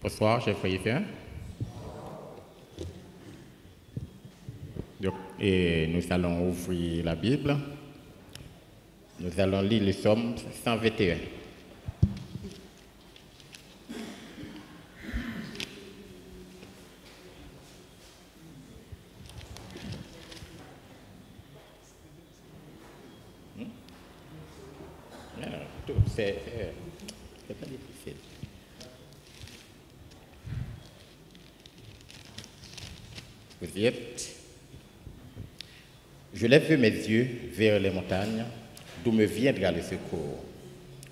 Bonsoir, chers frères et sœurs. Et nous allons ouvrir la Bible. Nous allons lire le psaume 121. C'est pas difficile. Vous y êtes? Je lève mes yeux vers les montagnes, d'où me viendra le secours.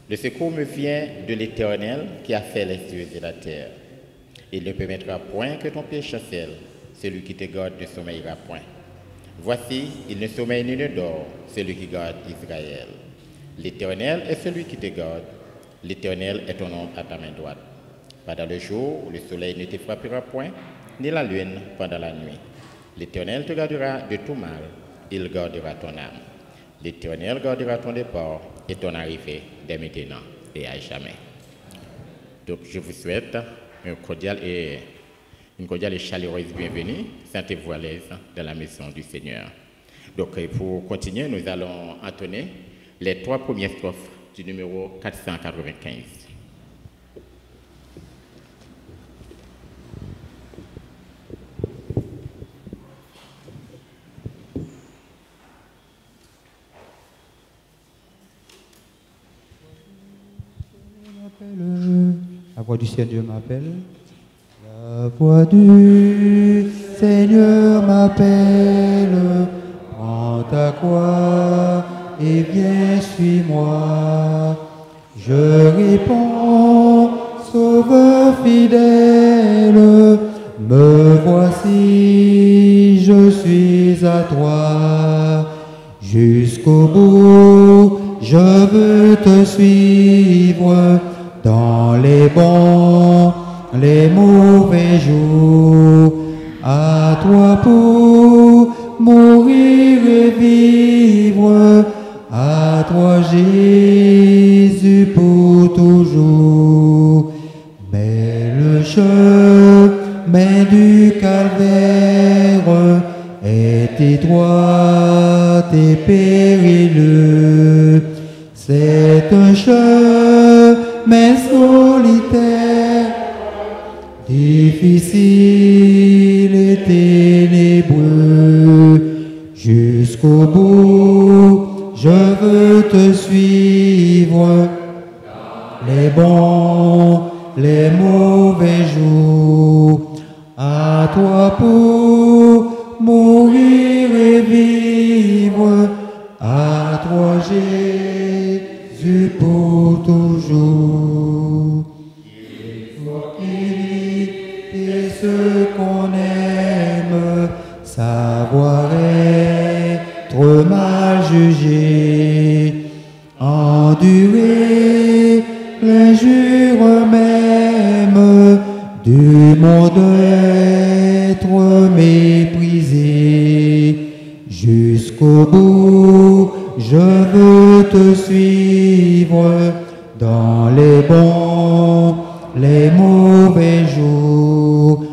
Le secours me vient de l'Éternel qui a fait les cieux et la terre. Il ne permettra point que ton pied chancelle, celui qui te garde ne sommeillera point. Voici, il ne sommeille ni ne dort, celui qui garde Israël. L'Éternel est celui qui te garde. L'Éternel est ton ombre à ta main droite. Pendant le jour, le soleil ne te frappera point, ni la lune pendant la nuit. L'Éternel te gardera de tout mal. Il gardera ton âme. L'Éternel gardera ton départ et ton arrivée dès maintenant et à jamais. Donc, je vous souhaite une cordiale et chaleureuse bienvenue. Sentez-vous à l'aise dans la maison du Seigneur. Donc, pour continuer, nous allons entonner les 3 premières strophes du numéro 495. La voix du Seigneur m'appelle. La voix du Seigneur m'appelle. Prends ta croix et viens, suis-moi. Je réponds, Sauveur fidèle. Me voici, je suis à toi. Jusqu'au bout, je veux te suivre. Dans les bons, les mauvais jours, à toi pour mourir et vivre, à toi Jésus pour toujours. Mais le chemin du calvaire est étroit et périlleux. C'est un chemin solitaire, difficile et ténébreux. Jusqu'au bout, je veux te suivre. Les bons, les mauvais jours, à toi pour mourir et vivre, à toi Jésus pour toujours. Il faut éviter ce qu'on aime, savoir être mal jugé, endurer l'injure même, du monde être méprisé. Jusqu'au bout, je veux te suivre dans les bons, les mauvais jours.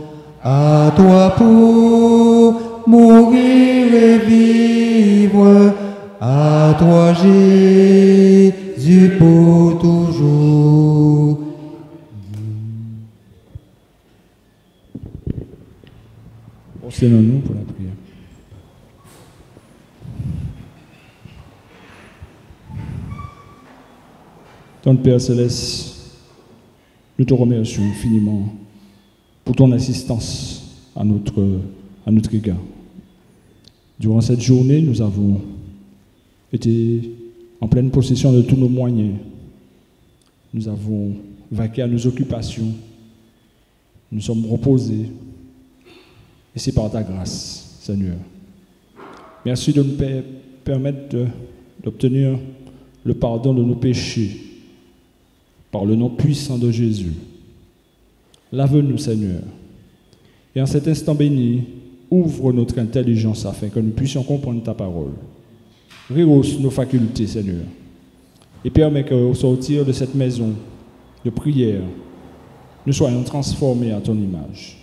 À toi pour mourir et vivre, à toi Jésus pour toujours. Prosternons-nous pour la prière. Notre Père Céleste, nous te remercions infiniment pour ton assistance à notre égard. Durant cette journée, nous avons été en pleine possession de tous nos moyens. Nous avons vaqué à nos occupations. Nous sommes reposés. Et c'est par ta grâce, Seigneur. Merci de nous permettre d'obtenir le pardon de nos péchés par le nom puissant de Jésus. Lave-nous, Seigneur. Et en cet instant béni, ouvre notre intelligence afin que nous puissions comprendre ta parole. Rehausse nos facultés, Seigneur. Et permets qu'au sortir de cette maison de prière, nous soyons transformés à ton image.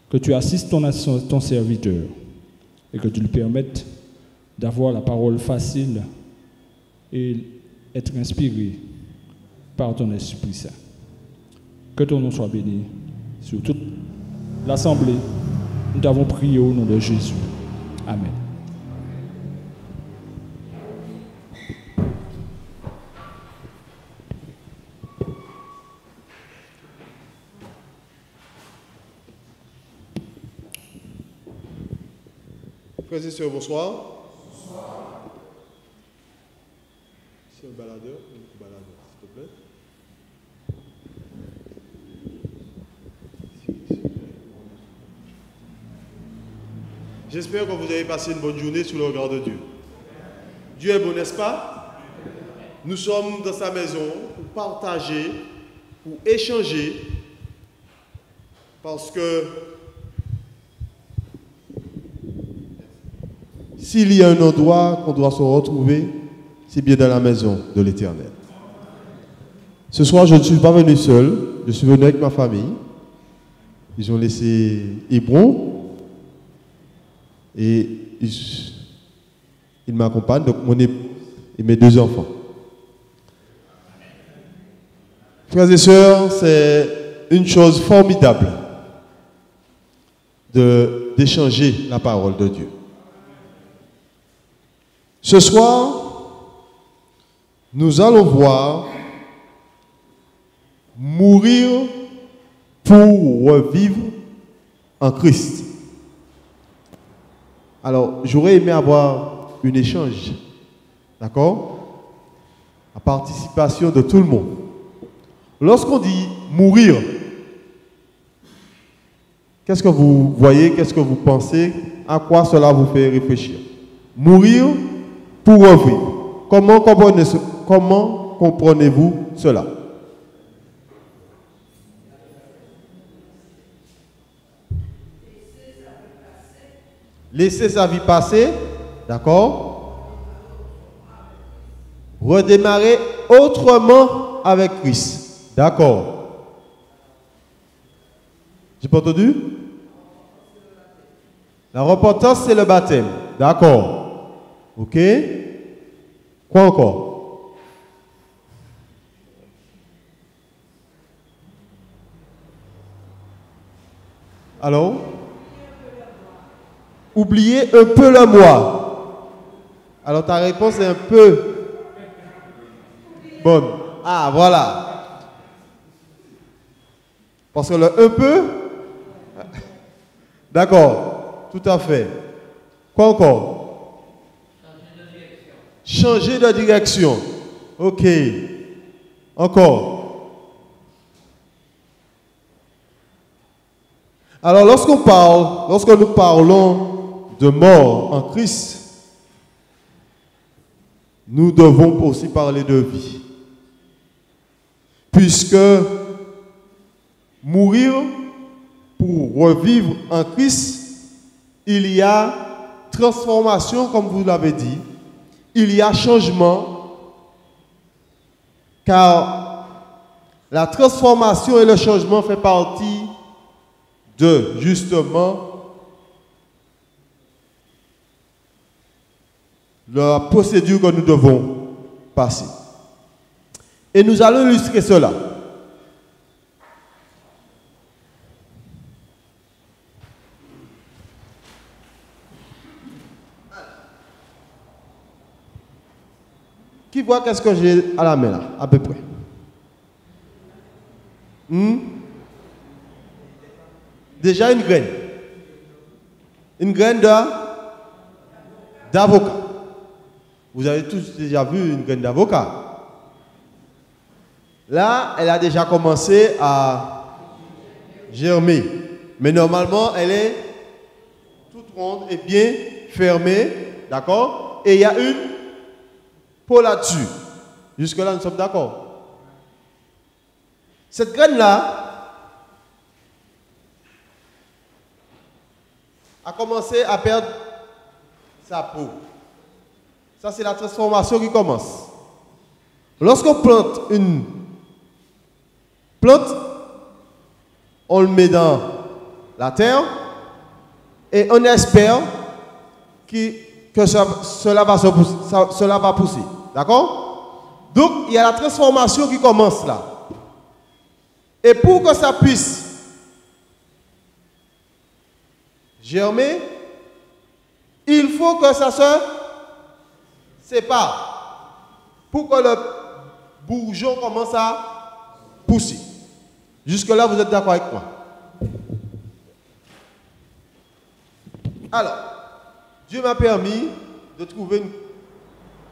Que tu assistes ton serviteur et que tu lui permettes d'avoir la parole facile et être inspiré par ton Esprit Saint. Que ton nom soit béni sur toute l'assemblée. Nous t'avons prié au nom de Jésus. Amen. Frères et sœurs, bonsoir. Bonsoir. C'est un baladeur, s'il te plaît. J'espère que vous avez passé une bonne journée sous le regard de Dieu. Dieu est bon, n'est-ce pas? Nous sommes dans sa maison pour partager, pour échanger, parce que s'il y a un endroit qu'on doit se retrouver, c'est bien dans la maison de l'Éternel. Ce soir, je ne suis pas venu seul, je suis venu avec ma famille. Ils ont laissé Hébron et ils m'accompagnent, donc mon époux et mes 2 enfants. Frères et sœurs, c'est une chose formidable d'échanger la parole de Dieu. Ce soir, nous allons voir mourir pour revivre en Christ. Alors, j'aurais aimé avoir un échange, d'accord? La participation de tout le monde. Lorsqu'on dit mourir, qu'est-ce que vous voyez, qu'est-ce que vous pensez, à quoi cela vous fait réfléchir? Mourir pour revivre. Comment comprenez-vous cela? Laisser sa vie passer, d'accord? Redémarrer autrement avec Christ, d'accord? J'ai pas entendu? La repentance, c'est le baptême, d'accord? Ok? Quoi encore? Alors? Oubliez un peu le moi. Alors ta réponse est un peu bonne. Ah, voilà. Parce que le un peu, d'accord, tout à fait. Quoi encore? Changer de direction. Ok. Encore. Alors lorsque nous parlons de mort en Christ, nous devons aussi parler de vie. Puisque mourir pour revivre en Christ, il y a transformation, comme vous l'avez dit, il y a changement, car la transformation et le changement fait partie de, justement, la procédure que nous devons passer. Et nous allons illustrer cela. Qui voit qu'est-ce que j'ai à la main là, à peu près? Déjà une graine. Une graine d'avocat. Vous avez tous déjà vu une graine d'avocat. Là, elle a déjà commencé à germer. Mais normalement, elle est toute ronde et bien fermée. D'accord? Et il y a une peau là-dessus. Jusque-là, nous sommes d'accord. Cette graine-là a commencé à perdre sa peau. Ça, c'est la transformation qui commence. Lorsqu'on plante une plante, on le met dans la terre et on espère que cela va pousser. D'accord? Donc, il y a la transformation qui commence là. Et pour que ça puisse germer, il faut que ça se sépare pour que le bourgeon commence à pousser. Jusque-là, vous êtes d'accord avec moi? Alors, Dieu m'a permis de trouver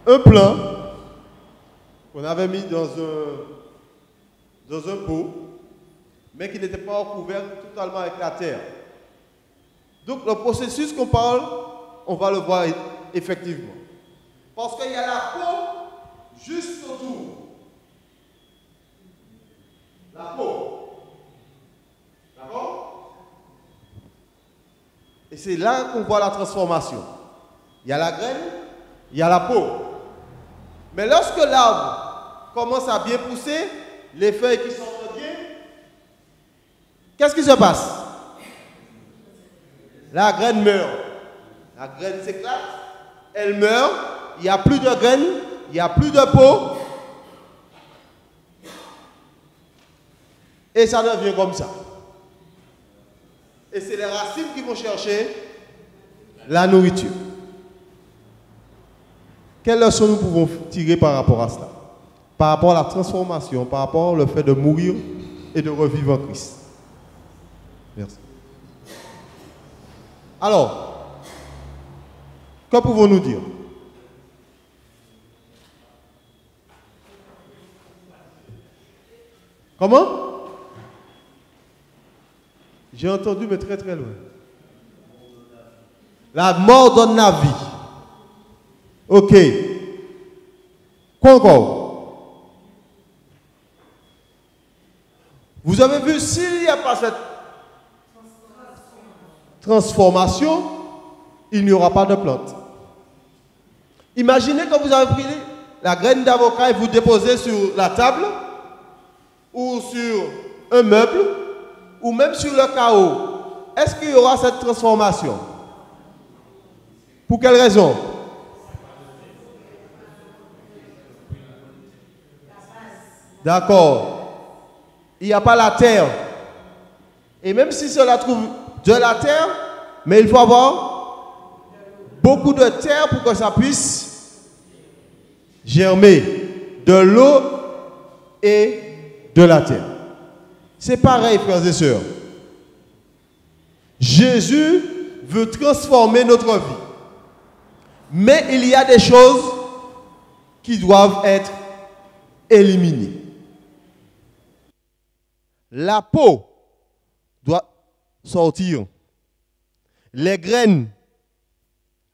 un plan qu'on avait mis dans un pot, mais qui n'était pas recouvert totalement avec la terre. Donc, le processus qu'on parle, on va le voir effectivement. Parce qu'il y a la peau juste autour. La peau. D'accord? Et c'est là qu'on voit la transformation. Il y a la graine, il y a la peau. Mais lorsque l'arbre commence à bien pousser, les feuilles qui sont bien, qu'est-ce qui se passe? La graine meurt. La graine s'éclate, elle meurt, il n'y a plus de graine, il n'y a plus de peau. Et ça devient comme ça. Et c'est les racines qui vont chercher la nourriture. Quelle leçon nous pouvons tirer par rapport à cela? Par rapport à la transformation, par rapport au fait de mourir et de revivre en Christ. Merci. Alors, que pouvons-nous dire? Comment? J'ai entendu, mais très très loin. La mort donne la vie. Ok. Quoi encore? Vous avez vu, s'il n'y a pas cette transformation, il n'y aura pas de plante. Imaginez que vous avez pris la graine d'avocat et vous déposez sur la table, ou sur un meuble, ou même sur le chaos. Est-ce qu'il y aura cette transformation? Pour quelle raison? D'accord. Il n'y a pas la terre. Et même si cela trouve de la terre, mais il faut avoir beaucoup de terre pour que ça puisse germer. De l'eau et de la terre. C'est pareil, frères et sœurs. Jésus veut transformer notre vie. Mais il y a des choses qui doivent être éliminées. La peau doit sortir. Les graines,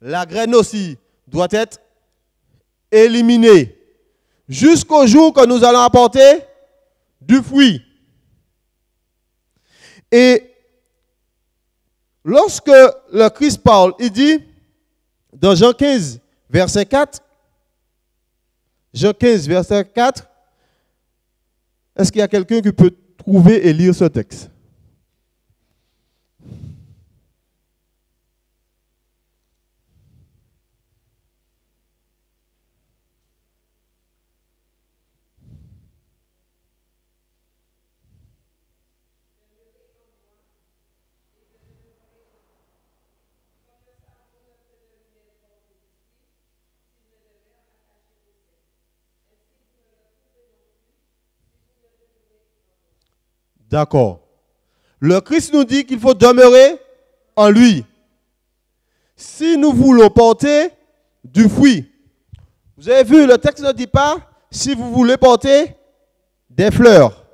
la graine aussi doit être éliminée. Jusqu'au jour que nous allons apporter du fruit. Et lorsque le Christ parle, il dit dans Jean 15, verset 4, Jean 15, verset 4, est-ce qu'il y a quelqu'un qui peut trouver et lire ce texte? D'accord. Le Christ nous dit qu'il faut demeurer en lui. Si nous voulons porter du fruit, vous avez vu, le texte ne dit pas si vous voulez porter des fleurs.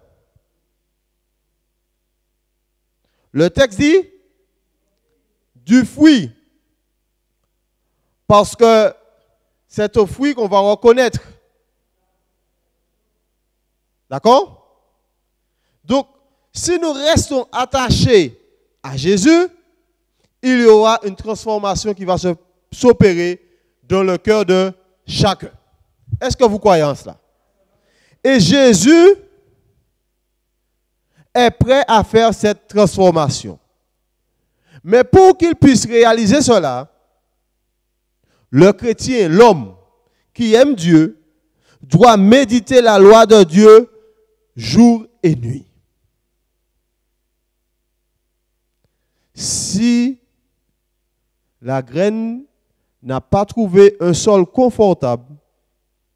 Le texte dit du fruit. Parce que c'est au fruit qu'on va reconnaître. D'accord? Donc, si nous restons attachés à Jésus, il y aura une transformation qui va s'opérer dans le cœur de chacun. Est-ce que vous croyez en cela? Et Jésus est prêt à faire cette transformation. Mais pour qu'il puisse réaliser cela, le chrétien, l'homme qui aime Dieu, doit méditer la loi de Dieu jour et nuit. Si la graine n'a pas trouvé un sol confortable,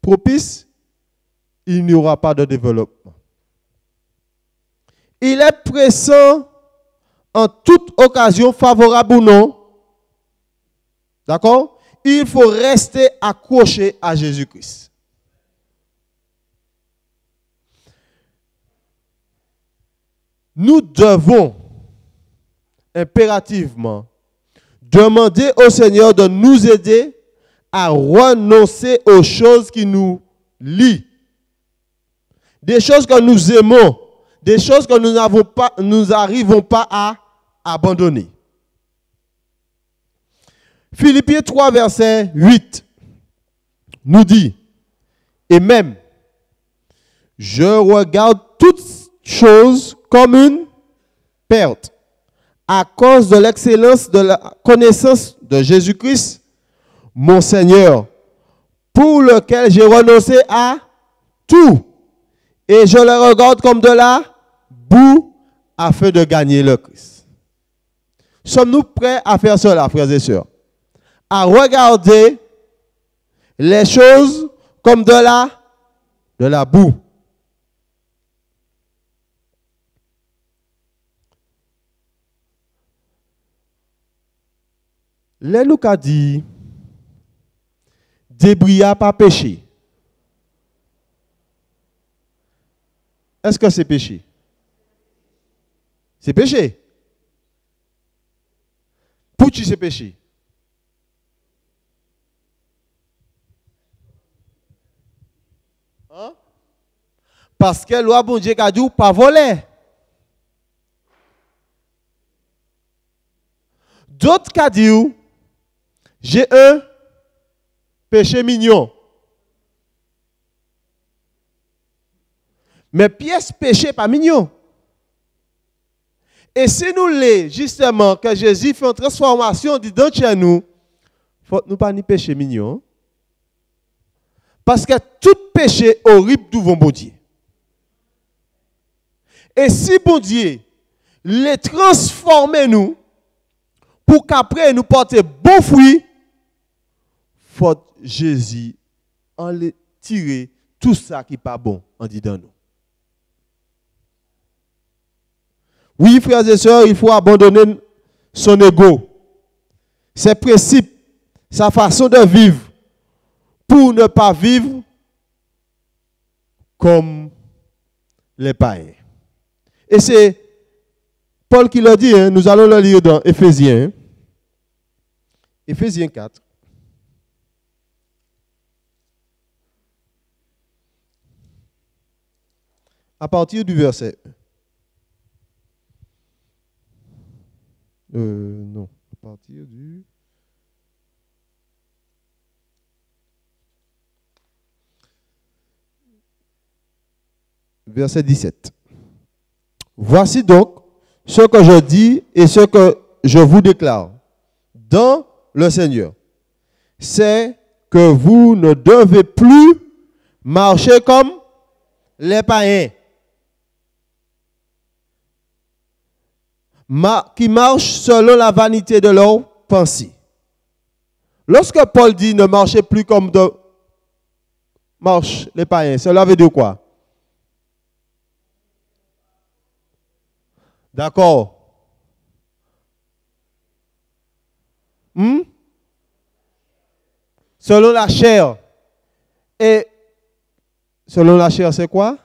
propice, il n'y aura pas de développement. Il est pressant en toute occasion, favorable ou non. D'accord? Il faut rester accroché à Jésus-Christ. Nous devons impérativement demander au Seigneur de nous aider à renoncer aux choses qui nous lient. Des choses que nous aimons, des choses que nous n'arrivons pas à abandonner. Philippiens 3, verset 8 nous dit, et même, je regarde toutes choses comme une perte à cause de l'excellence de la connaissance de Jésus-Christ, mon Seigneur, pour lequel j'ai renoncé à tout. Et je le regarde comme de la boue afin de gagner le Christ. Sommes-nous prêts à faire cela, frères et sœurs? À regarder les choses comme de la boue. Les nous qu'a dit, débria pas péché. Est-ce que c'est péché? C'est péché. Pour qui c'est péché? Hein? Parce que loi bon Dieu a dit pas voler. D'autres qu'a dit j'ai un péché mignon. Mais pièce péché pas mignon. Et si nous voulons justement que Jésus fait une transformation dedans chez nous, faut nous pas ni péché mignon. Parce que tout péché horrible devant bon Dieu. Et si bon Dieu les transforme nous pour qu'après nous porter bon fruit, faut Jésus en les tirer tout ça qui n'est pas bon en disant nous. Oui, frères et sœurs, il faut abandonner son ego, ses principes, sa façon de vivre, pour ne pas vivre comme les païens. Et c'est Paul qui le dit, hein, nous allons le lire dans Éphésiens. Éphésiens 4. À partir du verset 1. Non, à partir du... Verset 17. Voici donc ce que je dis et ce que je vous déclare dans le Seigneur. C'est que vous ne devez plus marcher comme les païens. Qui marchent selon la vanité de leurs pensées. Lorsque Paul dit ne marchez plus comme marchent les païens, cela veut dire quoi? D'accord. Selon la chair. Et selon la chair, c'est quoi?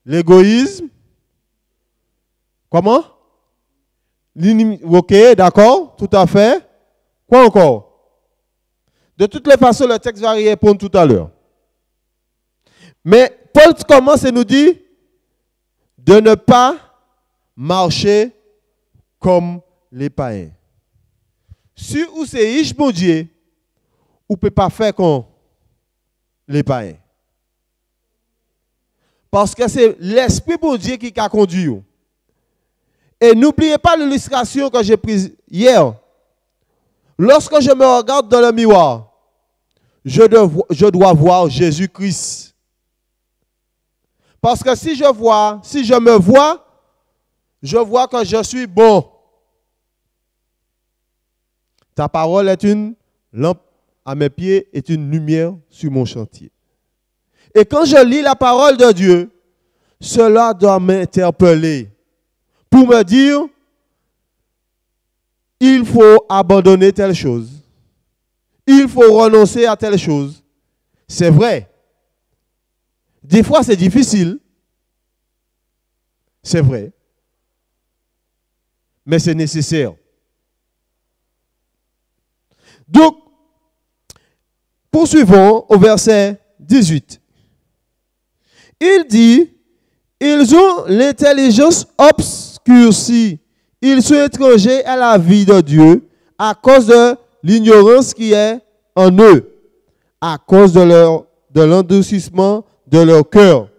L'égoïsme. Comment? Ok, d'accord, tout à fait. Quoi encore? De toutes les façons, le texte va y répondre tout à l'heure. Mais Paul commence et nous dit de ne pas marcher comme les païens. Si vous êtes riche, bon Dieu, vous ne pouvez pas faire comme les païens. Parce que c'est l'Esprit de Dieu qui a conduit. Et n'oubliez pas l'illustration que j'ai prise hier. Lorsque je me regarde dans le miroir, je dois voir Jésus-Christ. Parce que si je me vois, je vois que je suis bon. Ta parole est une lampe à mes pieds, est une lumière sur mon chantier. Et quand je lis la parole de Dieu, cela doit m'interpeller pour me dire, il faut abandonner telle chose. Il faut renoncer à telle chose. C'est vrai. Des fois, c'est difficile. C'est vrai. Mais c'est nécessaire. Donc, poursuivons au verset 18. Il dit, ils ont l'intelligence obscurcie. Ils sont étrangers à la vie de Dieu à cause de l'ignorance qui est en eux, à cause de l'endurcissement de leur cœur.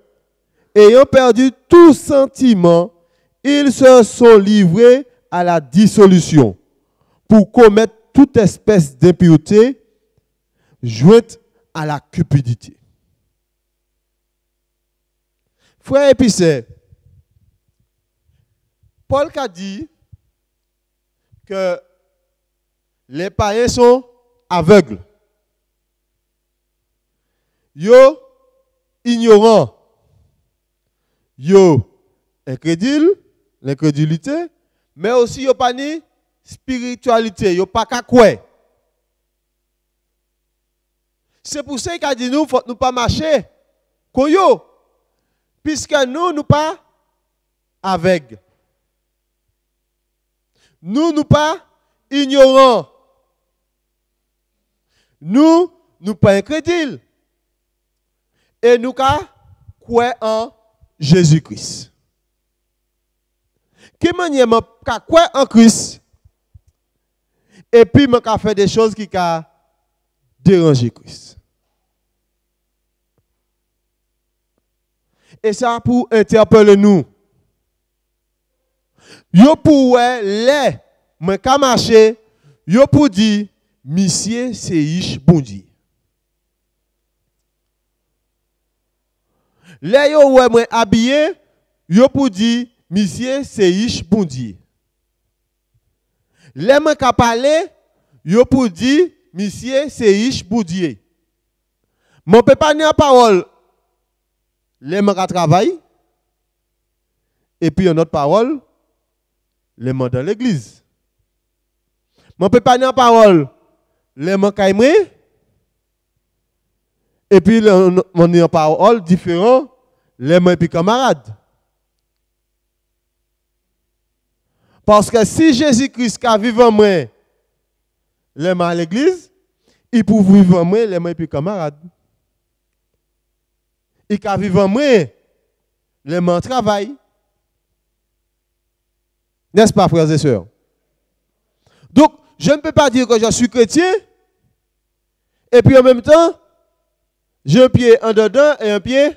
Ayant perdu tout sentiment, ils se sont livrés à la dissolution pour commettre toute espèce d'impureté jointe à la cupidité. Frères et sœurs, Paul a dit que les païens sont aveugles. Yo ignorants. Yo incrédules, l'incrédulité, mais aussi yo pas ni spiritualité, yo pas qu'à quoi. C'est pour ça qu'il a dit nous faut nous pas marcher comme yo, puisque nous pas aveugles. Nous pas ignorants. Nous pas incrédules. Et nous croyons en Jésus-Christ. Qui manière moi croire en Christ et puis moi faire des choses qui ont dérangé Christ. Et ça pour interpeller nous. Yo pour les moi ka marcher, yo pour dire monsieur c'est riche bon Dieu. Les yo ouais moi habillé, yo pour dire monsieur c'est riche bon Dieu. Les moi ka parler, yo pour dire monsieur c'est riche bon Dieu. Mon peut pas ni en parole. Les moi ka travail et puis une autre parole, les moi dans l'église. Mon peut pas ni en parole, les moi ka aimer et puis mon en parole différent, les moi puis camarades. Parce que si Jésus-Christ a vécu en moi, les moi à l'église, il peut vivre en moi, les moi puis camarades. Il peut vivre en moi, les moi travail. N'est-ce pas, frères et sœurs? Donc, je ne peux pas dire que je suis chrétien, et puis en même temps, j'ai un pied en dedans et un pied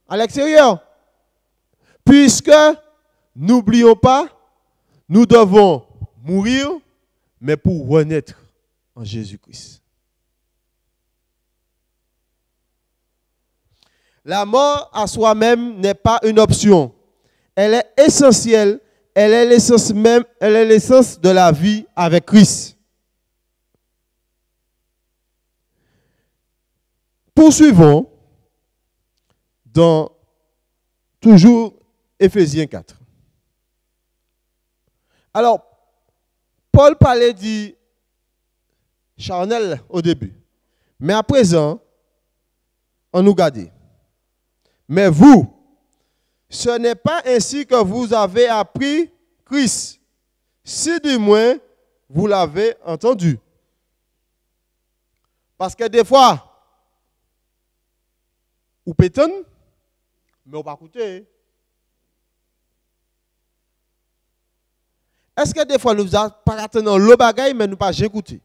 à l'extérieur. Puisque, n'oublions pas, nous devons mourir, mais pour renaître en Jésus-Christ. La mort à soi-même n'est pas une option. Elle est essentielle. Elle est l'essence même, elle est l'essence de la vie avec Christ. Poursuivons dans toujours Éphésiens 4. Alors, Paul parlait du charnel au début. Mais à présent, on nous garde. Mais vous, ce n'est pas ainsi que vous avez appris Christ, si du moins vous l'avez entendu. Parce que des fois, ou pétonne, mais on va écouter. Est-ce que des fois nous avons pas attendre le bagaille, mais nous pas écouter?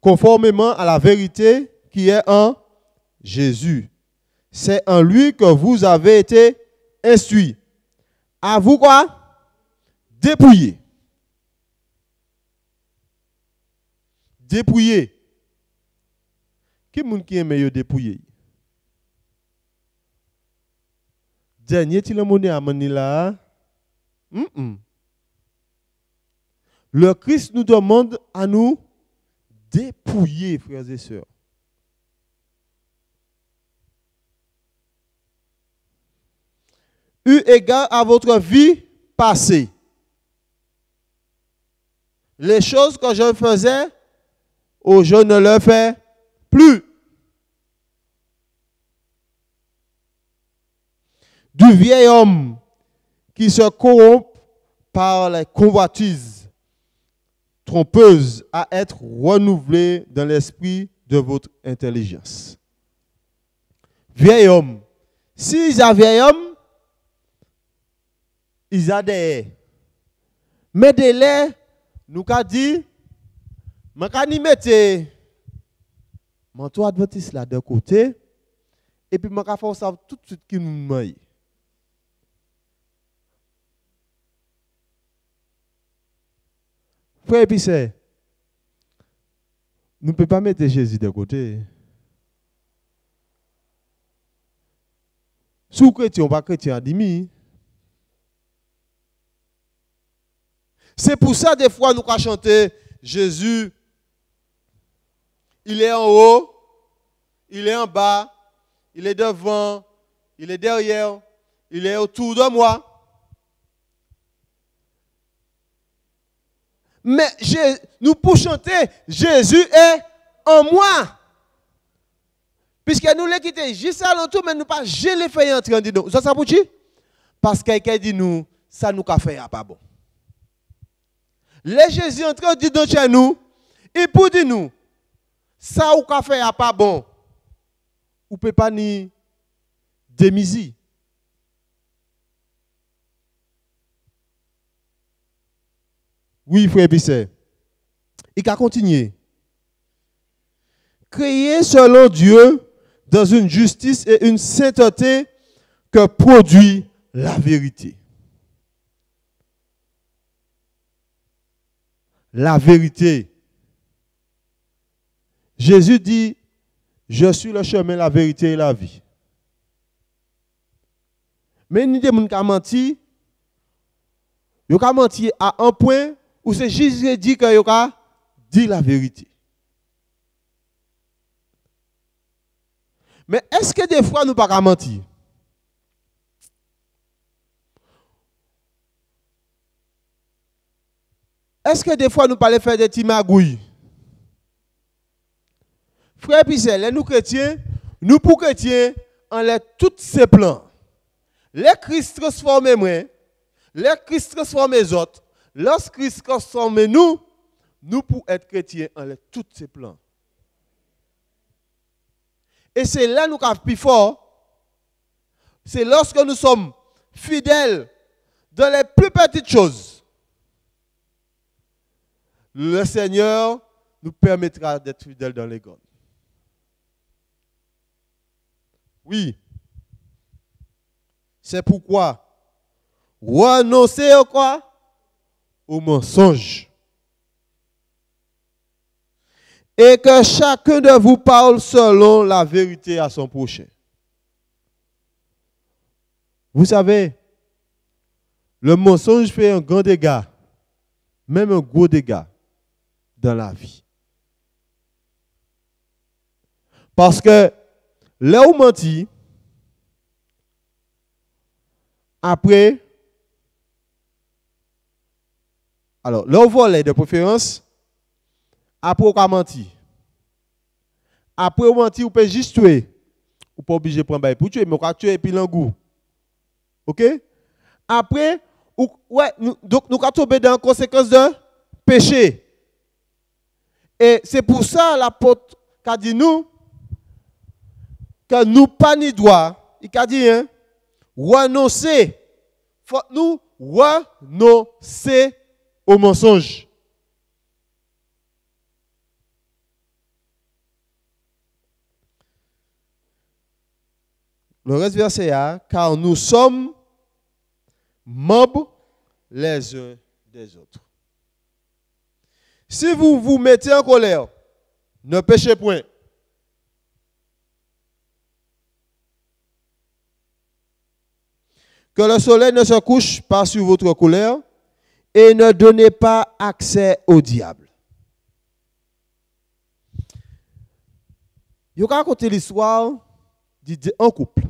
conformément à la vérité qui est en Jésus. C'est en lui que vous avez été instruits. À vous quoi? Dépouiller. Dépouiller. Qui est-ce qui aime dépouiller? Dernier ti la monnaie à Manila. Le Christ nous demande à nous dépouiller, frères et sœurs. Eu égard à votre vie passée. Les choses que je faisais, je ne le fais plus. Du vieil homme qui se corrompt par les convoitises trompeuses à être renouvelé dans l'esprit de votre intelligence. Vieil homme. S'ils ont vieil homme, ils ont des. Mais des laits, nous avons dit, je vais mettre manteau adventiste là de côté, et puis je vais faire ça tout de suite qui nous maille. Frère et puis c'est, nous ne pouvons pas mettre Jésus de côté. Sous chrétien, pas chrétien, demi. C'est pour ça, des fois, nous allons chanter Jésus, il est en haut, il est en bas, il est devant, il est derrière, il est autour de moi. Mais nous pour chanter, Jésus est en moi. Puisque nous l'avons quitté juste à l'entour, mais nous pas gelé fait entrer en dedans. Ça pour qui? Parce que quelqu'un dit nous, ça nous a fait pas bon. Les Jésus entre dedans chez nous, et pour dire nous, ça ou qu'a fait pas bon. Ou peut pas ni démisi. Oui, frère Bisset. Il a continué. Créé selon Dieu dans une justice et une sainteté que produit la vérité. La vérité. Jésus dit, je suis le chemin, la vérité et la vie. Mais ni des gens qui ont menti, ils ont menti à un point où c'est Jésus qui dit qu'il a dit la vérité. Mais est-ce que des fois nous ne pouvons pas mentir? Est-ce que des fois nous parlons faire des petits magouilles? Frère Pisel, nous chrétiens, nous pour chrétiens, on a tous ces plans. Les Christ transforment moi, les Christ transforment les autres. Lorsque Christ transforme nous, nous pour être chrétiens, on a tous ces plans. Et c'est là nous avons plus fort. C'est lorsque nous sommes fidèles dans les plus petites choses. Le Seigneur nous permettra d'être fidèles dans les grandes. Oui. C'est pourquoi renoncez à quoi? Au mensonge. Et que chacun de vous parle selon la vérité à son prochain. Vous savez, le mensonge fait un grand dégât, même un gros dégât dans la vie. Parce que là où menti, après, alors là où volé de préférence, après, on a menti. Après, on menti, on peut juste tuer. On pas obligé de prendre pour tuer, mais on peut tuer et puis l'engou. OK? Après, donc nous avons tombé dans la conséquence de péché. Et c'est pour ça l'apôtre a dit nous que nous pas ni droit. Il a dit, hein, renoncer. Faut nous renoncer au mensonge. Le reste verset A, car nous sommes membres les uns des autres. Si vous vous mettez en colère, ne péchez point. Que le soleil ne se couche pas sur votre colère et ne donnez pas accès au diable. Je vais raconter l'histoire d'un couple.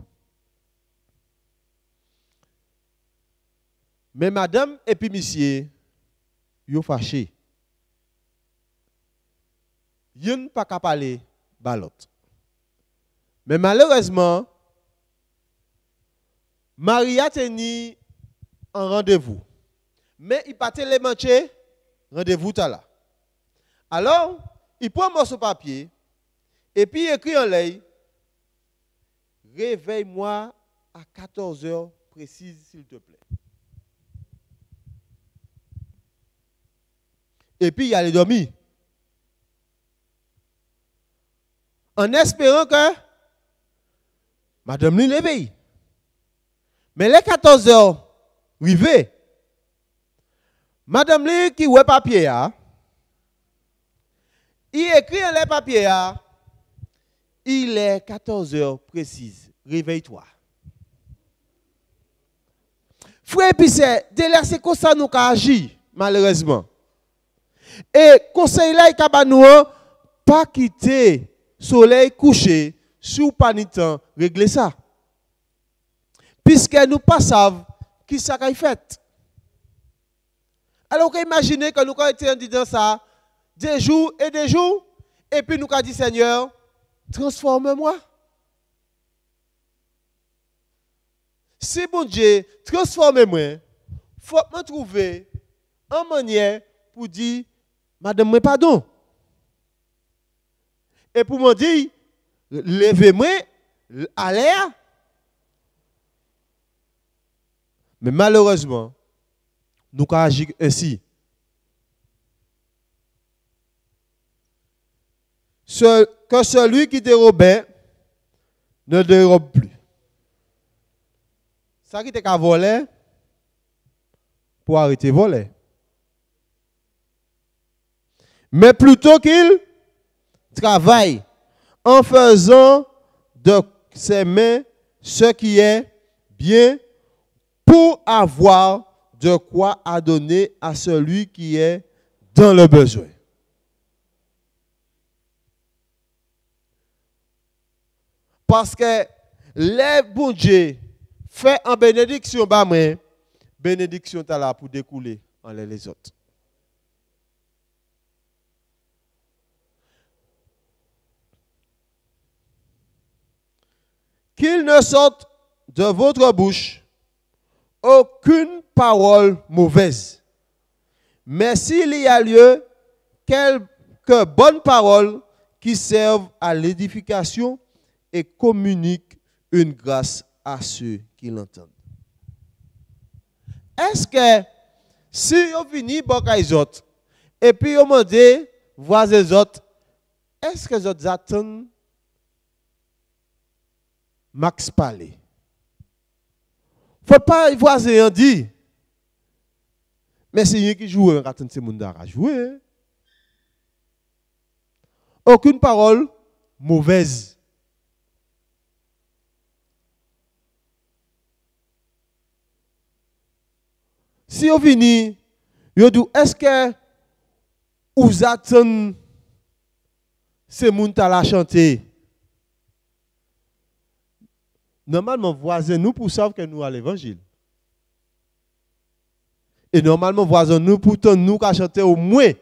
Mais madame et puis monsieur, ils sont fâchés. Ils n'ont pas qu'à parler de l'autre. Mais malheureusement, Marie a tenu un rendez-vous. Mais il pas les mancher, rendez-vous là. Alors, il prend un morceau de papier et puis il écrit en l'air, réveille-moi à 14h précise, s'il te plaît. Et puis il allait dormir. En espérant que madame lui l'éveille. Mais les 14h arrivé, madame lui qui ouais papier il écrit dans les papiers il est 14h précise. Réveille-toi. Frère puis c'est délaissé comme ça nous agit malheureusement. Et conseil là il ka nous pas quitter soleil couché sous panitant régler ça. Puisque nous pas savons qui ça a fait. Alors imaginez que nous avons été dans ça des jours, et puis nous avons dit Seigneur, transforme-moi. Si bon Dieu, transforme-moi, il faut me trouver une manière pour dire, Madame, pardon. Et pour me dire, levez-moi, allez. Mais malheureusement, nous avons agi ainsi. Que celui qui dérobait ne dérobe plus. Ça qui était qu'à voler pour arrêter de voler. Mais plutôt qu'il travaille en faisant de ses mains ce qui est bien pour avoir de quoi à donner à celui qui est dans le besoin. Parce que les bon Dieu fait en bénédiction, bénédiction est là pour découler en les autres. Qu'il ne sorte de votre bouche aucune parole mauvaise. Mais s'il y a lieu, quelques bonnes paroles qui servent à l'édification et communiquent une grâce à ceux qui l'entendent. Est-ce que si vous venez à les autres et puis vous demandez voir les autres, est-ce que les autres attendent Max parler? Faut pas y voir et dire. Mais c'est qui joue, on attend ces monde à jouer. Aucune parole mauvaise. Si vous venez, vous dites, est-ce que vous attendez ces monde à la chanter? Normalement, voisin nous pour savoir que nous à l'évangile. Et normalement, voisin nous pour nous qu'à chanter au moins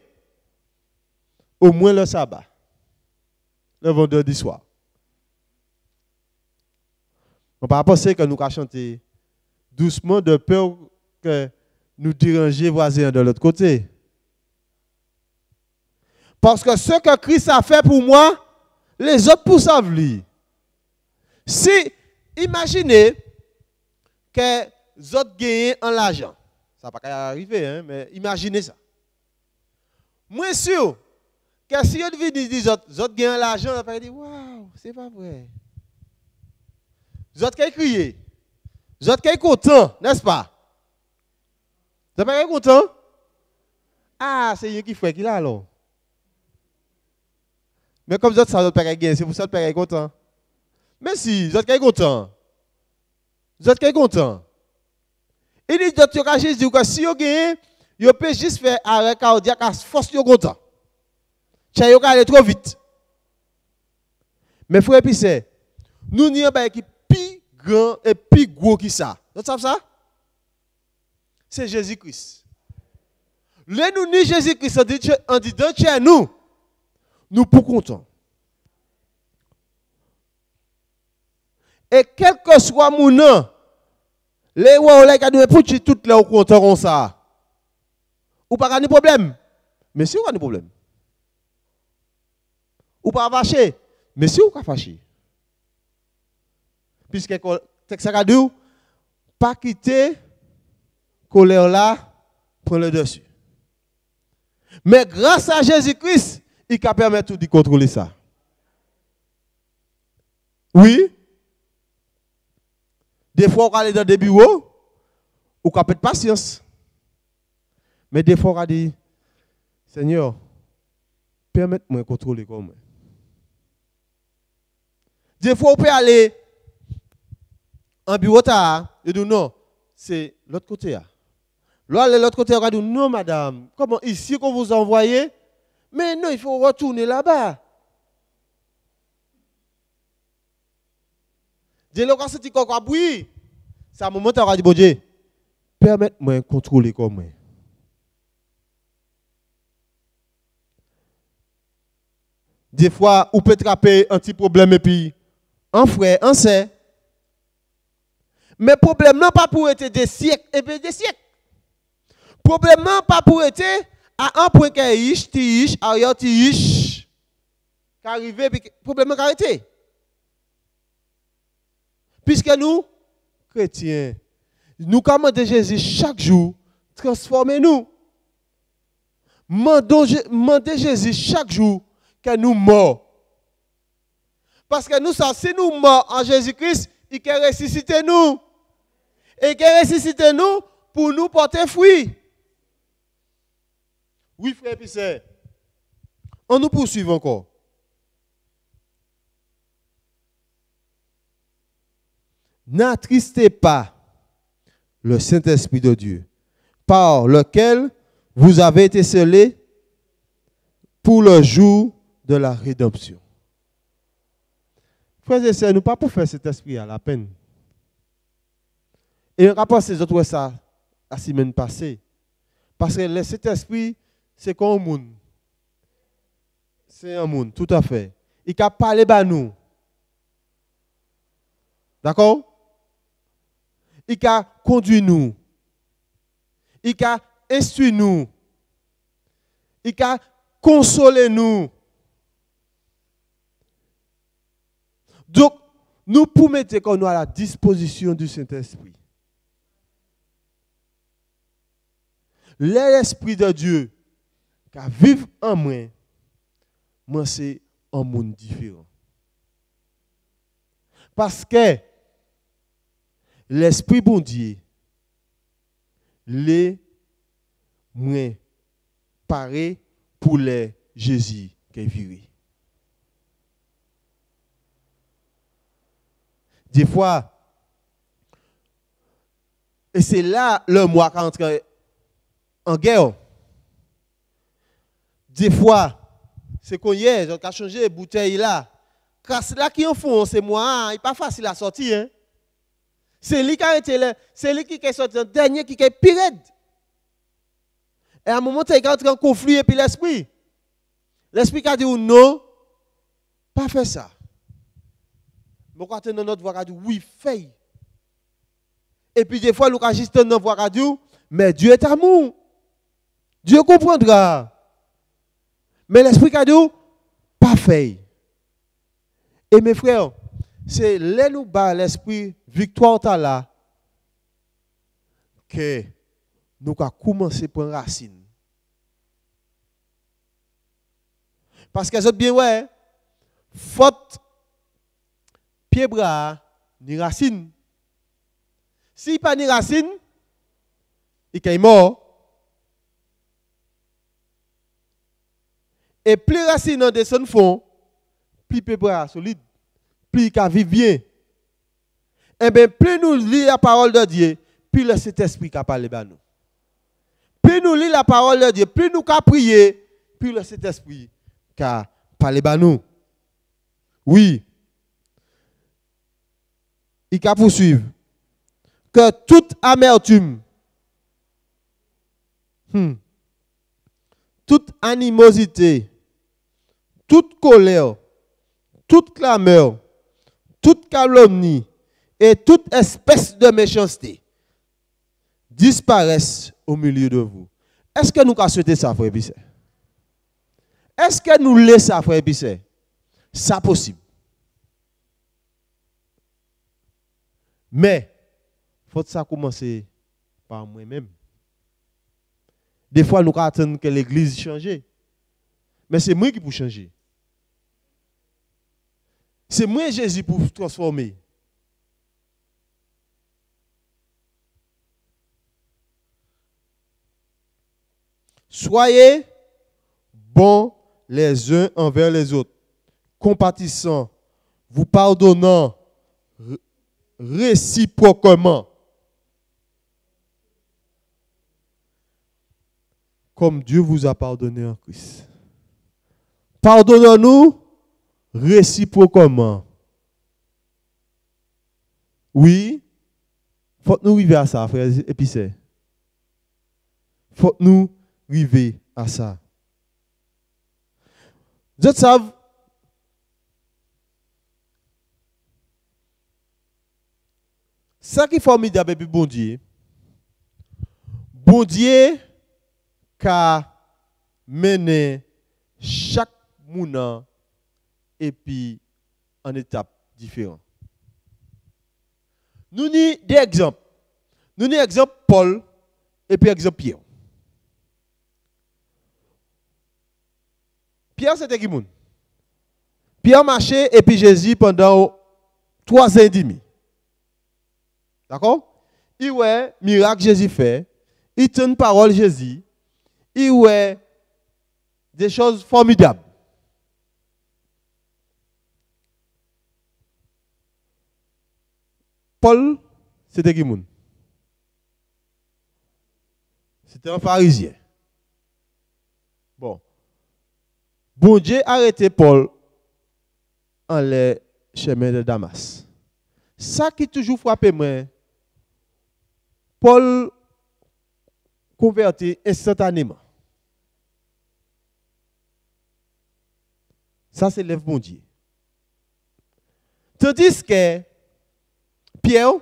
le sabbat, le vendredi soir. On ne peut pas penser que nous qu'à chanter doucement de peur que nous déranger voisins de l'autre côté. Parce que ce que Christ a fait pour moi, les autres pour savent. Si imaginez que les autres gagnent en l'argent. Ça ne va pas arriver, hein, mais imaginez ça. Moi, sûr que si vous dites les autres gagnent l'argent, on va dire waouh, c'est pas vrai. Vous êtes crié. Vous êtes content, n'est-ce pas? Vous êtes content? Ah, c'est lui qui fait qu'il a alors. Mais comme vous êtes ça, vous êtes gain, c'est pour ça que vous êtes content. Mais si, vous êtes content. Vous êtes content. Il dit que Jésus que si vous gagnez, vous pouvez juste faire arrêt cardiaque à force de content. Ça va aller trop vite. Mais frère et sœurs, nous n'y avons pas qui plus grand et plus gros que ça. Vous savez ça? C'est Jésus-Christ. Là, nous ni Jésus-Christ, on dit dans chez nous, nous pour content. Et quel que soit mon nom, les gens qui ont pour tout les content comme ça. Ou pas de problème. Mais si vous avez un problème. Ou pas fâché. Mais si vous avez fâché. Puisque le texte a dit, pas quitter colère là, prendre le dessus. Mais grâce à Jésus-Christ, il peut permettre de contrôler ça. Oui. Des fois, on aller dans des bureaux, on peut perdre patience. Mais des fois, on dit, Seigneur, permette-moi de contrôler comme moi. Des fois, on peut aller en bureau, et dire non, c'est l'autre côté. Là, l'autre côté, on va dire non, madame, comment ici qu'on vous envoie? Mais non, il faut retourner là-bas. Dès lors qu'on se dit qu'on va bouillir, c'est un moment où on va dire, bon Dieu, permette-moi de contrôler comme moi. Des fois, on peut attraper un petit problème et puis, un frère, un sœur. Mais le problème non pas pour être des siècles et bien des siècles. Le problème non pas pour être à un point qui est riche, riche, arrière, riche, qui arrive, puis le problème est arrêté. Puisque nous, chrétiens, nous commandons Jésus chaque jour, transformez-nous. Demandez Jésus chaque jour que nous morts. Parce que nous, si nous morts en Jésus-Christ, il peut ressusciter nous. Et il peut ressusciter nous pour nous porter fruit. Oui, frère et sœur. On nous poursuit encore. N'attristez pas le Saint-Esprit de Dieu, par lequel vous avez été scellés pour le jour de la rédemption. Frères et sœurs, nous ne pouvons pas faire cet esprit à la peine. Et on a pensé autres ça la semaine passée. Parce que cet esprit, c'est comme un monde. C'est un monde, tout à fait. Il a parlé à nous. D'accord? Il a conduit nous. Il a instruit nous. Il a consolé nous. Donc, nous pouvons mettre nous à la disposition du Saint-Esprit. L'Esprit de Dieu qui vit en moi, c'est un monde différent. Parce que l'Esprit bon Dieu, les moins paré pour les Jésus qui est viré. Des fois, et c'est là le mois qui entre en guerre. Des fois, c'est qu'on y est, on a changé les bouteilles là. Car là qui en font, c'est moi, il n'est pas facile à sortir. Hein? C'est lui qui a été là, c'est lui qui est sorti en dernier, qui est pire. Et à un moment, il est entré en conflit et puis l'esprit. L'esprit qui a dit non, pas faire ça. Mais quand on a notre voix, on dit oui, fais. Et puis des fois, nous avons juste notre voix, on dit mais Dieu est amour. Dieu comprendra. Mais l'esprit qui a dit pas fait. Et mes frères, c'est là nous bas l'esprit victoire là que nous avons commencé à prendre racine. Parce que c'est bien ouais, faute pied bras ni racine. Si pas ni racine, il est mort. Et plus racine en descend fond, plus pépa solide, plus il vivre bien. Et bien plus nous lisons la parole de Dieu, plus le Saint-Esprit qui parle à nous. Plus nous lisons la parole de Dieu, plus nous prions, plus le Saint-Esprit qui parle à nous. Oui. Il va poursuivre. Que toute amertume, toute animosité, toute colère, toute clameur, toute calomnie et toute espèce de méchanceté disparaissent au milieu de vous. Est-ce que nous avons souhaité ça, frère Bissé? Est-ce que nous laissons ça, frère Bissé? Ça possible. Mais, il faut que ça commence par moi-même. Des fois, nous attendons que l'église change. Mais c'est moi qui peux changer. C'est moi Jésus pour transformer. Soyez bons les uns envers les autres, compatissants, vous pardonnant réciproquement, comme Dieu vous a pardonné en Christ. Pardonnons-nous réciproquement. Oui, il faut que nous arriver à ça, frères et puis c'est. Il faut que nous arriver à ça. Vous savez, ça qui est formidable avec bon Dieu qui a mené chaque mouna et puis en étapes différentes. Nous avons des exemples. Nous avons exemple Paul et puis exemple Pierre. Pierre, c'était qui moun? Pierre marchait et puis Jésus pendant 3 ans et demi. D'accord? Il ouais miracle Jésus fait. Il tient une parole Jésus. Il ouais des choses formidables. Paul, c'était qui moun? C'était un pharisien. Bon Dieu a arrêté Paul en les chemins de Damas. Ça qui toujours frappé moi, Paul convertit instantanément. Ça c'est l'œuvre bon Dieu. Tandis que Pierre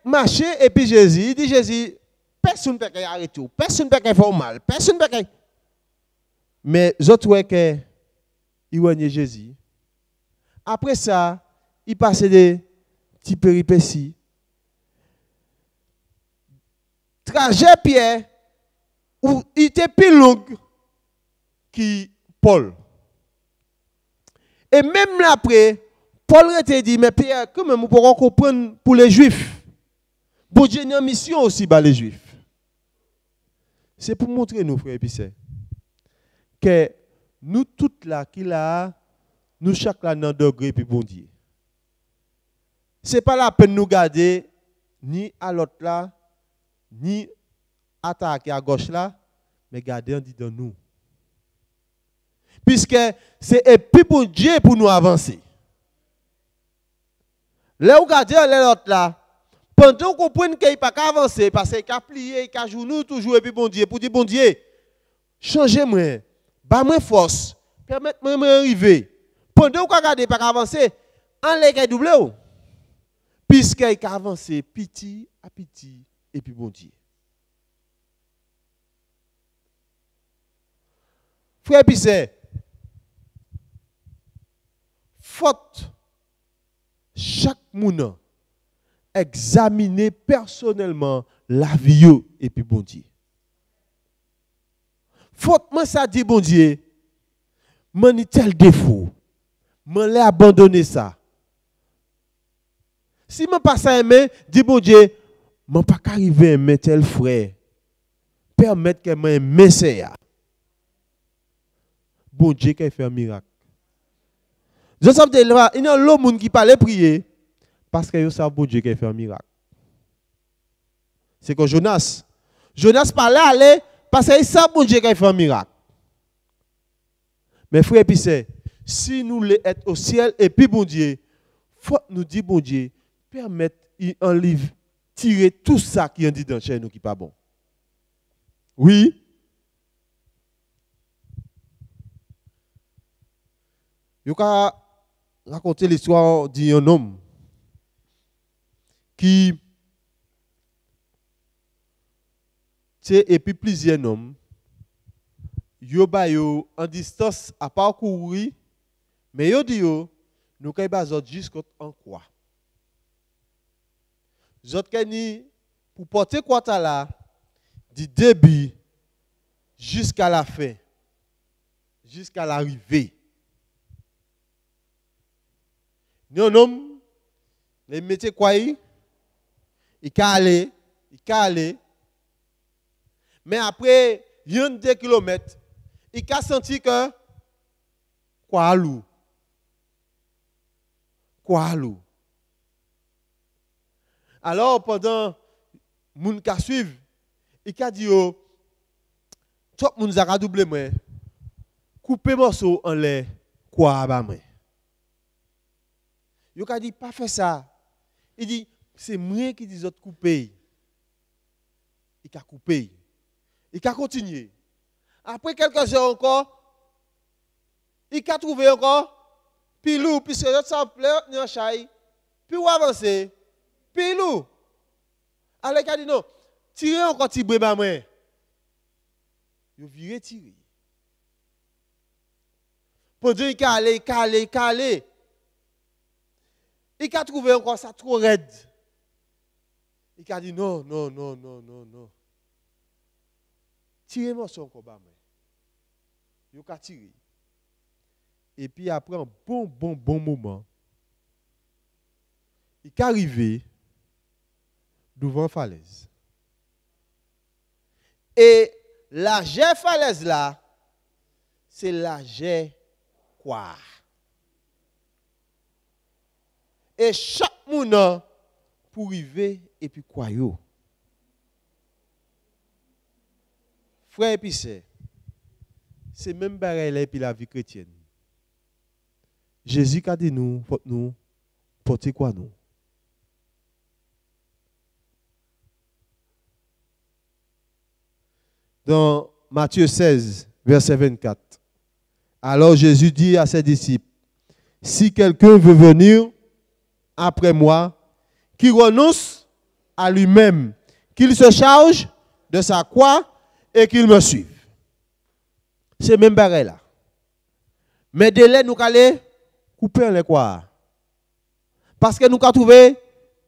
marchait et puis Jésus, il dit Jésus, personne ne peut arrêter, personne ne peut faire mal, personne ne peut. Mais autres ouais que il voyaient Jésus. Après ça, il passait des petits péripéties. Trajet Pierre où il était plus long que Paul. Et même après, Paul était dit, mais Pierre, comment nous pourrons comprendre pour les Juifs? Bon Dieu a une mission aussi pour les Juifs. C'est pour montrer nous, frères et sœurs, que nous toutes là, qui là, nous chaque là dans degré puis bon Dieu. Ce n'est pas la peine de nous garder ni à l'autre là, ni attaquer à gauche là, mais garder en dedans nous. Puisque c'est et puis pour Dieu pour nous avancer. Là où garder l'autre là, pendant qu'on comprenne qu'il n'y a pas qu'à avancer, parce qu'il a plié, il a joué toujours et puis bon Dieu, pour dire bon Dieu, changez-moi, bas-moi force, permettez-moi d'arriver. Pendant qu'on regarde pas qu'à avancer, en les doublé. Puisqu'il a avancé petit à petit et puis bon Dieu. Frère Pisset, faute chaque monde examiner personnellement la vie et puis bon Dieu. Faute moi ça dit bon Dieu, man tel défaut, m'en l'ai abandonné ça. Si je passe à aimer, dis bon Dieu, je ne peux pas arriver à aimer tel frère. Permettre que je m'aime ça. Bon Dieu qui fait un miracle. Je sais que il y a l'homme qui parle prier parce que je sais bon Dieu qui fait un miracle. C'est que Jonas parlait aller parce qu'il sait bon Dieu qui fait un miracle. Mais frère, si nous voulons être au ciel et puis bon Dieu, faut nous dire bon Dieu, permettre un livre tirer tout ça qui est dit dans chez nous qui n'est pas bon. Oui. Je vais raconter l'histoire d'un homme qui, et puis plusieurs hommes, yo en distance à parcourir, mais yo dit yo, nous kay bazot jusqu'en quoi. Zot kay pour porter quoi ta là, du début jusqu'à la fin, jusqu'à l'arrivée. Non homme, les métiers quoi il calé, mais après 2 kilomètres, il a senti que quoi lourd. Alors pendant moun ka suivre, il a dit tout moun a doublé moi. Couper morceau en l'air quoi ba moi. Il a dit pas faire ça. Il dit c'est moi qui dis autres couper. Il a coupé. Il a continué. Après quelques heures encore, il a trouvé encore pilou, puisque l'autre s'appelait un chai, puis ou avancer, pilou. Alors il a dit non, tirez encore petit bébé à moi. Il a viré tirer. Pendant qu'il a allé, il a trouvé encore ça trop raide. Il a dit non. Tirez-moi son combat. Il a tiré. Et puis après un bon moment, il est arrivé devant la falaise. Et la jet falaise là, c'est la jet quoi. Et chaque monde pour arriver et puis quoi yo. Frère et puis c'est même pareil et puis la vie chrétienne. Jésus a dit nous, faut nous porter quoi nous? Dans Matthieu 16, verset 24. Alors Jésus dit à ses disciples, si quelqu'un veut venir après moi, qu'il renonce à lui-même, qu'il se charge de sa croix et qu'il me suive. C'est même pareil là. Mais délai nous allons couper les quoi. Parce que nous avons trouvé,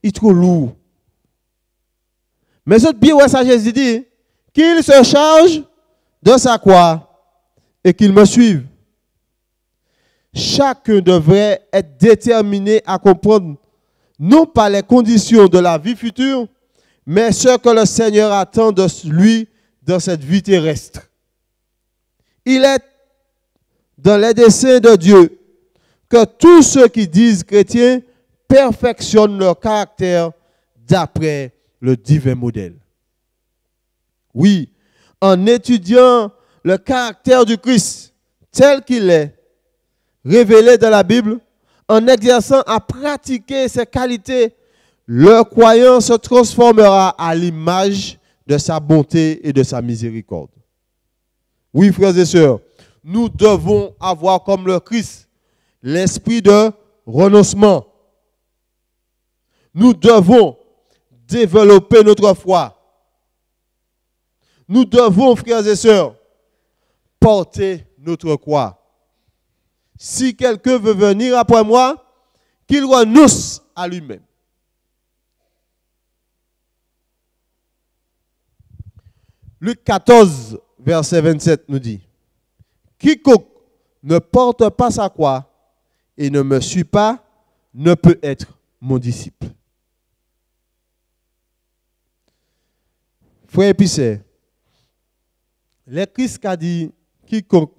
il est trop lourd. Mais ce bien, ouais, ça Jésus dit, qu'il se charge de sa croix et qu'il me suive. Chacun devrait être déterminé à comprendre non pas les conditions de la vie future, mais ce que le Seigneur attend de lui dans cette vie terrestre. Il est dans les desseins de Dieu que tous ceux qui disent chrétiens perfectionnent leur caractère d'après le divin modèle. Oui, en étudiant le caractère du Christ tel qu'il est révélé dans la Bible, en exerçant à pratiquer ses qualités, le croyant se transformera à l'image de sa bonté et de sa miséricorde. Oui, frères et sœurs, nous devons avoir comme le Christ l'esprit de renoncement. Nous devons développer notre foi. Nous devons, frères et sœurs, porter notre croix. Si quelqu'un veut venir après moi, qu'il renonce à lui-même. Luc 14, verset 27 nous dit, quiconque ne porte pas sa croix et ne me suit pas ne peut être mon disciple. Frère et puis sœurs, le Christ a dit, quiconque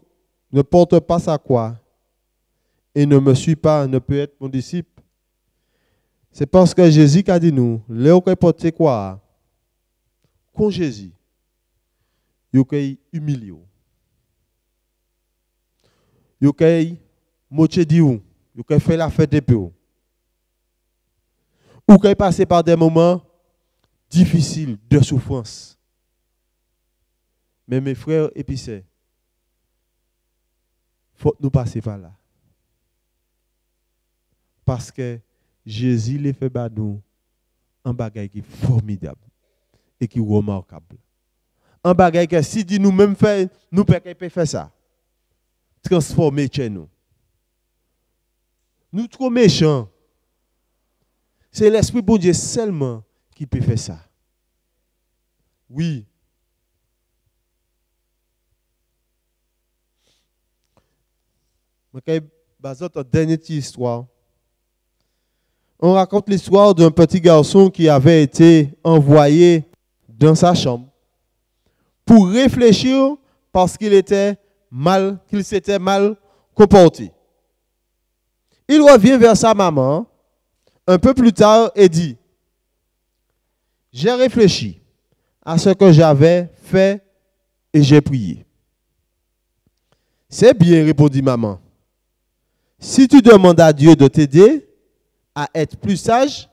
ne porte pas sa croix et ne me suit pas ne peut être mon disciple. C'est parce que Jésus a dit nous, là où porter quoi, quand Jésus, il est humilié. Il est moché diou, il est fait la fête de peu. Ou est passé par des moments difficiles de souffrance. Mais mes frères et puis sœurs, il faut nous passer par là. Parce que Jésus les fait nous un bagage qui est formidable et qui est remarquable. Un bagage que si dit nous-mêmes faire, nous pouvons faire ça. Transformer chez nous. Nous trop méchants. C'est l'Esprit de Dieu seulement qui peut faire ça. Oui. Je vais baser une dernière histoire. On raconte l'histoire d'un petit garçon qui avait été envoyé dans sa chambre pour réfléchir parce qu'il s'était mal comporté. Il revient vers sa maman un peu plus tard et dit, j'ai réfléchi à ce que j'avais fait et j'ai prié. C'est bien, répondit maman. Si tu demandes à Dieu de t'aider à être plus sage,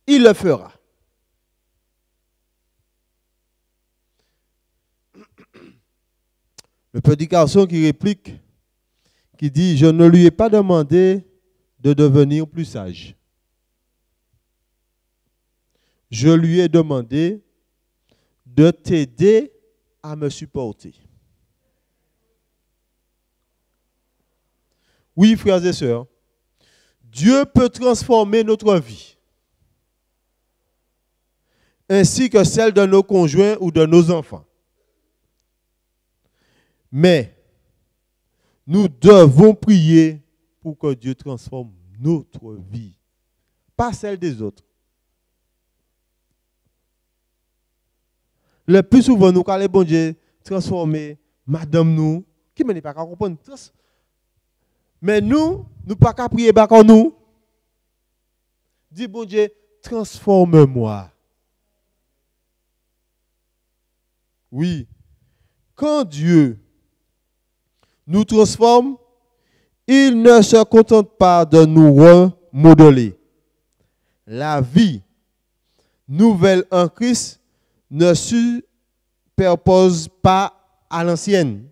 il le fera. Le petit garçon qui réplique, qui dit, je ne lui ai pas demandé de devenir plus sage. Je lui ai demandé de t'aider à me supporter. Oui, frères et sœurs, Dieu peut transformer notre vie, ainsi que celle de nos conjoints ou de nos enfants. Mais nous devons prier pour que Dieu transforme notre vie, pas celle des autres. Le plus souvent, nous, quand les bon Dieu transformer madame nous, qui ne pas comprendre. Mais nous ne pas qu'à prier en nous. Dis bon Dieu, transforme-moi. Oui. Quand Dieu nous transforme, il ne se contente pas de nous remodeler. La vie nouvelle en Christ ne superpose pas à l'ancienne.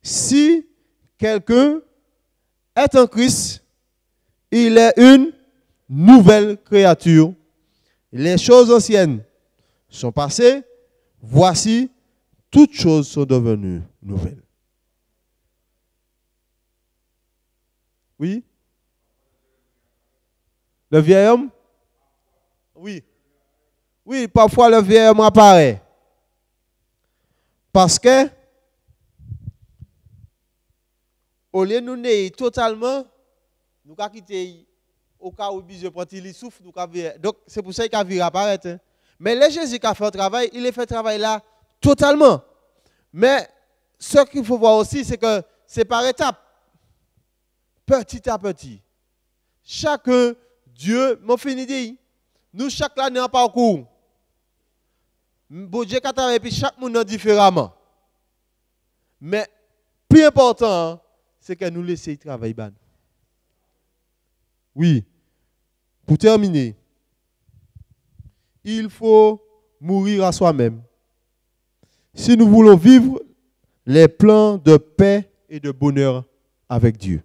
Si quelqu'un est en Christ, il est une nouvelle créature. Les choses anciennes sont passées, voici, toutes choses sont devenues nouvelles. Oui? Le vieil homme? Oui. Oui, parfois le vieil homme apparaît. Parce que, au lieu de nous n'ayons totalement, nous avons quitté au cas où besoin de il souffle, donc c'est pour ça qu'il a viré apparaître. Hein. Mais le Jésus qui a fait le travail, il a fait le travail là totalement. Mais ce qu'il faut voir aussi, c'est que c'est par étapes. Petit à petit. Chacun, Dieu, m'a fini de dire, nous chaque année en parcours. Bon Dieu qui travaille, puis chaque monde différemment. Mais plus important, c'est que nous laissions travailler. Oui. Pour terminer, il faut mourir à soi-même. Si nous voulons vivre les plans de paix et de bonheur avec Dieu.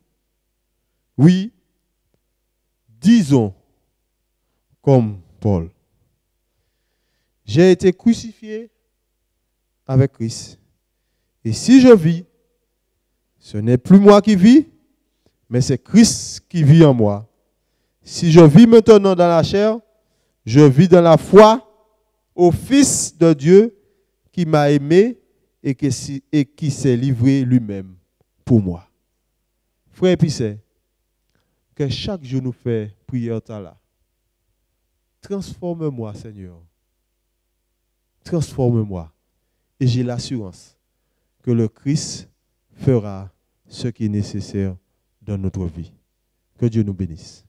Oui, disons comme Paul, j'ai été crucifié avec Christ. Et si je vis, ce n'est plus moi qui vis, mais c'est Christ qui vit en moi. Si je vis maintenant dans la chair, je vis dans la foi au Fils de Dieu qui m'a aimé et qui s'est livré lui-même pour moi. Frère et sœurs, que chaque jour nous fait prière là. Transforme-moi, Seigneur. Transforme-moi. Et j'ai l'assurance que le Christ fera ce qui est nécessaire dans notre vie. Que Dieu nous bénisse.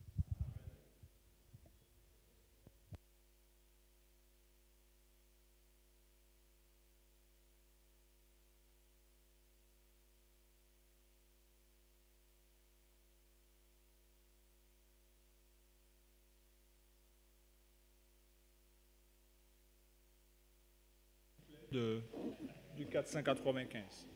Du 495.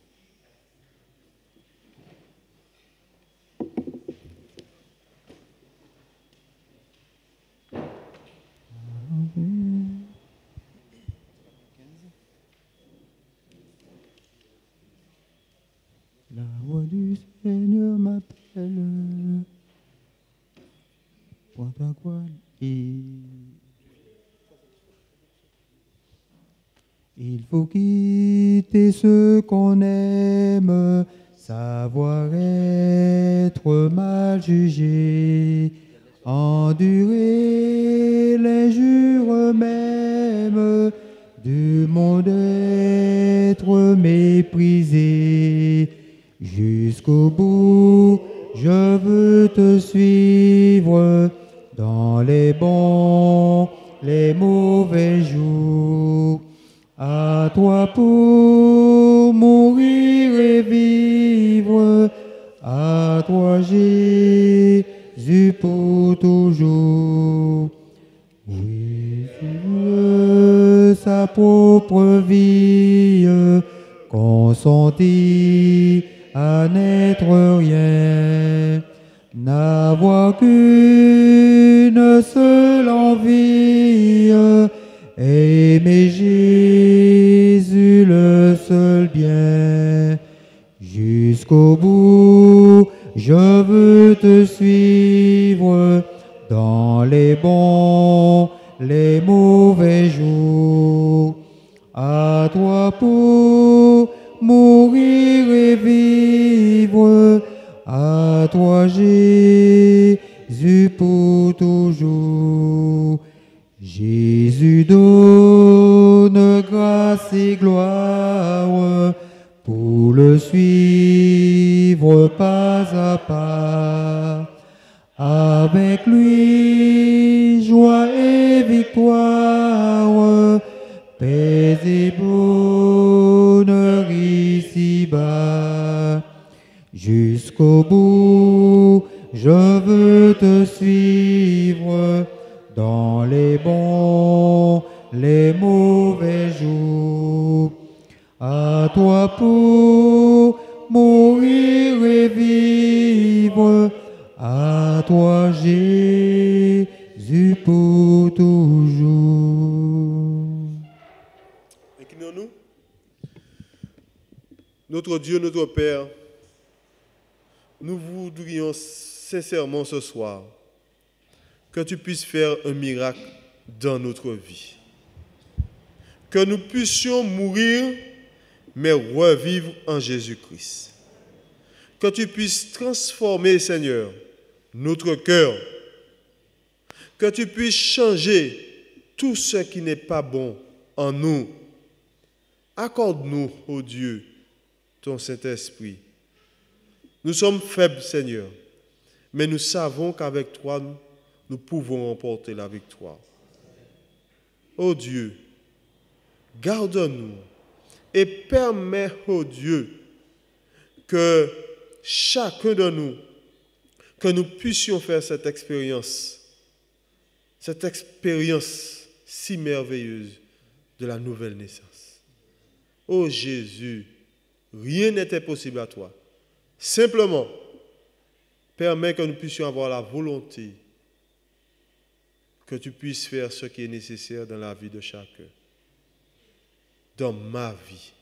La voix du Seigneur m'appelle. Point à quoi il faut quitter ce qu'on aime, savoir être mal jugé, endurer l'injure même, du monde être méprisé. Jusqu'au bout, je veux te suivre dans les bons, les mauvais jours. À toi pour mourir et vivre, à toi Jésus pour toujours. Oui, sa propre vie, consentit à n'être rien, n'avoir qu'une seule envie, aimer Jésus le seul bien. Jusqu'au bout, je veux te suivre dans les bons, les mauvais jours. À toi pour mourir et vivre, à toi Jésus pour toujours. Jésus donne grâce et gloire pour le suivre pas à pas. Avec lui, joie et victoire, paix et bonheur ici-bas. Jusqu'au bout, je veux te suivre dans les bons, les mauvais jours. À toi pour mourir et vivre, à toi Jésus pour toujours. Inclinons-nous. Notre Dieu, notre Père, nous voudrions sincèrement ce soir que tu puisses faire un miracle dans notre vie. Que nous puissions mourir, mais revivre en Jésus-Christ. Que tu puisses transformer, Seigneur, notre cœur. Que tu puisses changer tout ce qui n'est pas bon en nous. Accorde-nous, ô Dieu, ton Saint-Esprit. Nous sommes faibles, Seigneur, mais nous savons qu'avec toi, nous pouvons remporter la victoire. Ô Dieu, garde-nous et permets, ô Dieu, que chacun de nous, que nous puissions faire cette expérience si merveilleuse de la nouvelle naissance. Ô Jésus, rien n'est impossible à toi. Simplement, permets que nous puissions avoir la volonté que tu puisses faire ce qui est nécessaire dans la vie de chacun, dans ma vie.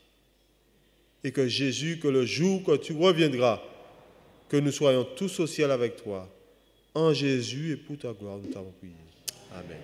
Et que Jésus, que le jour que tu reviendras, que nous soyons tous au ciel avec toi. En Jésus et pour ta gloire, nous t'avons prié. Amen.